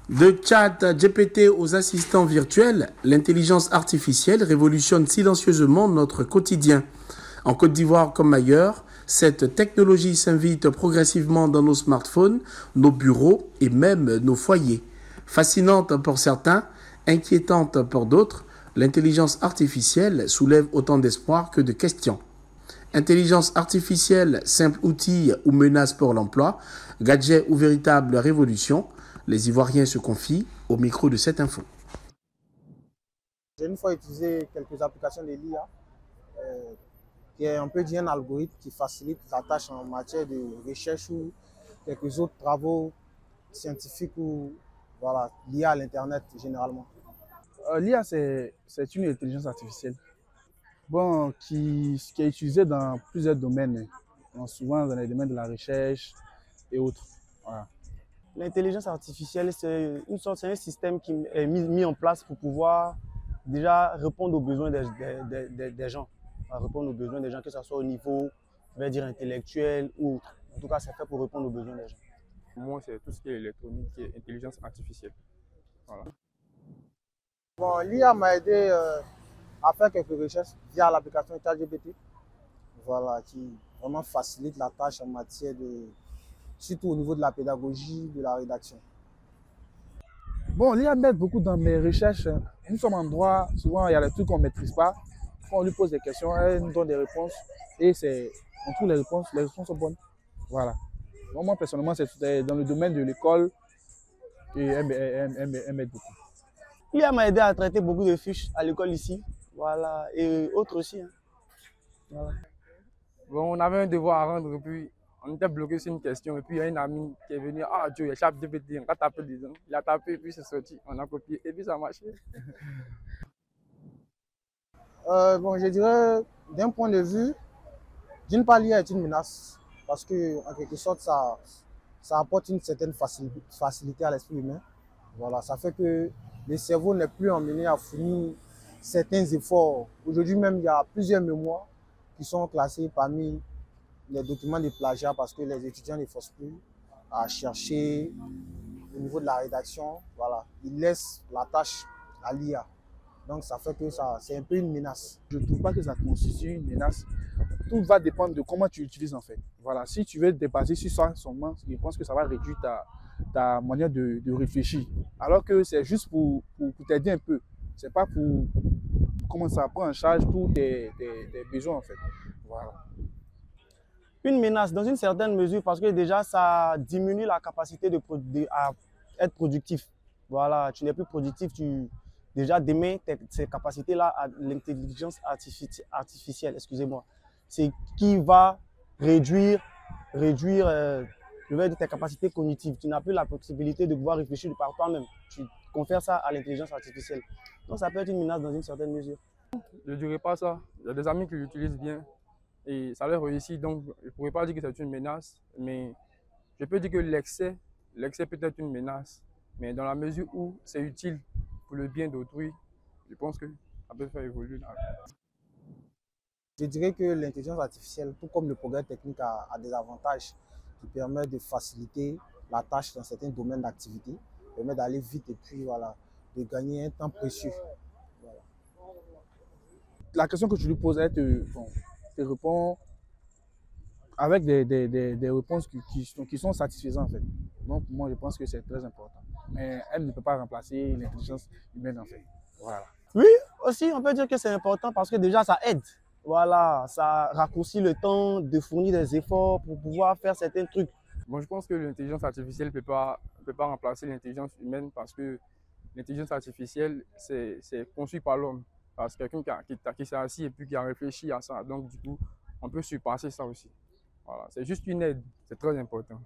De ChatGPT aux assistants virtuels, l'intelligence artificielle révolutionne silencieusement notre quotidien. En Côte d'Ivoire comme ailleurs, cette technologie s'invite progressivement dans nos smartphones, nos bureaux et même nos foyers. Fascinante pour certains, inquiétante pour d'autres, l'intelligence artificielle soulève autant d'espoir que de questions. Intelligence artificielle, simple outil ou menace pour l'emploi, gadget ou véritable révolution, les Ivoiriens se confient au micro de cette info. J'ai une fois utilisé quelques applications de l'IA, qui est un peu un algorithme qui facilite la tâche en matière de recherche ou quelques autres travaux scientifiques ou voilà, liés à l'Internet généralement. L'IA, c'est une intelligence artificielle qui est utilisée dans plusieurs domaines, souvent dans les domaines de la recherche et autres. Voilà. L'intelligence artificielle, c'est un système qui est mis en place pour pouvoir déjà répondre aux besoins des gens. Répondre aux besoins des gens, que ce soit au niveau, je vais dire, intellectuel ou autre. En tout cas, c'est fait pour répondre aux besoins des gens. Pour moi, c'est tout ce qui est électronique et intelligence artificielle. Voilà. Bon, l'IA m'a aidé à faire quelques recherches via l'application ChatGPT, voilà, qui vraiment facilite la tâche en matière de, surtout au niveau de la pédagogie, de la rédaction. Bon, l'IA m'aide beaucoup dans mes recherches. Nous sommes en droit, souvent il y a des trucs qu'on ne maîtrise pas. Quand on lui pose des questions, elle nous donne des réponses et on trouve les réponses sont bonnes. Voilà. Donc, moi, personnellement, c'est dans le domaine de l'école et elle m'aide beaucoup. L'IA m'a aidé à traiter beaucoup de fiches à l'école ici, voilà, et autres aussi. Hein. Voilà. Bon, on avait un devoir à rendre et puis on était bloqué sur une question et puis il y a une amie qui est venue, ah Dieu, il y a ChatGPT, on a tapé dedans. Il a tapé et puis c'est sorti, on a copié et puis ça a marché. Bon, je dirais, d'un point de vue, d'une part, l'IA est une menace parce que, en quelque sorte, ça apporte une certaine facilité à l'esprit humain. Voilà, ça fait que le cerveau n'est plus emmené à fournir certains efforts. Aujourd'hui même, il y a plusieurs mémoires qui sont classées parmi les documents de plagiat parce que les étudiants ne forcent plus à chercher au niveau de la rédaction. Voilà, ils laissent la tâche à l'IA. Donc ça fait que c'est un peu une menace. Je ne trouve pas que ça constitue une menace. Tout va dépendre de comment tu l'utilises en fait. Voilà, si tu veux te baser sur ça seulement, je pense que ça va réduire ta manière de réfléchir. Alors que c'est juste pour t'aider un peu. C'est pas pour commencer à prendre en charge tous tes besoins en fait. Voilà. Une menace dans une certaine mesure parce que déjà ça diminue la capacité à être productif. Voilà, tu n'es plus productif, déjà démets ces capacités-là à l'intelligence artificielle, excusez-moi. C'est qui va réduire tes capacités cognitives. Tu n'as plus la possibilité de pouvoir réfléchir par toi-même. Tu confères ça à l'intelligence artificielle. Donc ça peut être une menace dans une certaine mesure. Je ne dirais pas ça. Il y a des amis qui l'utilisent bien et ça leur réussit. Donc je ne pourrais pas dire que c'est une menace, mais je peux dire que l'excès peut être une menace. Mais dans la mesure où c'est utile pour le bien d'autrui, je pense que ça peut faire évoluer. Je dirais que l'intelligence artificielle, tout comme le progrès technique, a des avantages qui permettent de faciliter la tâche dans certains domaines d'activité, permet d'aller vite et puis voilà, de gagner un temps précieux. Voilà. La question que tu lui poses, elle te répond avec des réponses qui sont satisfaisantes en fait. Donc moi je pense que c'est très important. Mais elle ne peut pas remplacer l'intelligence humaine en fait. Voilà. Oui, aussi on peut dire que c'est important parce que déjà ça aide. Voilà, ça raccourcit le temps de fournir des efforts pour pouvoir faire certains trucs. Bon, je pense que l'intelligence artificielle ne peut pas remplacer l'intelligence humaine parce que l'intelligence artificielle, c'est conçu par l'homme. Parce que quelqu'un qui s'est assis et puis qui a réfléchi à ça. Donc, du coup, on peut surpasser ça aussi. Voilà, c'est juste une aide. C'est très important.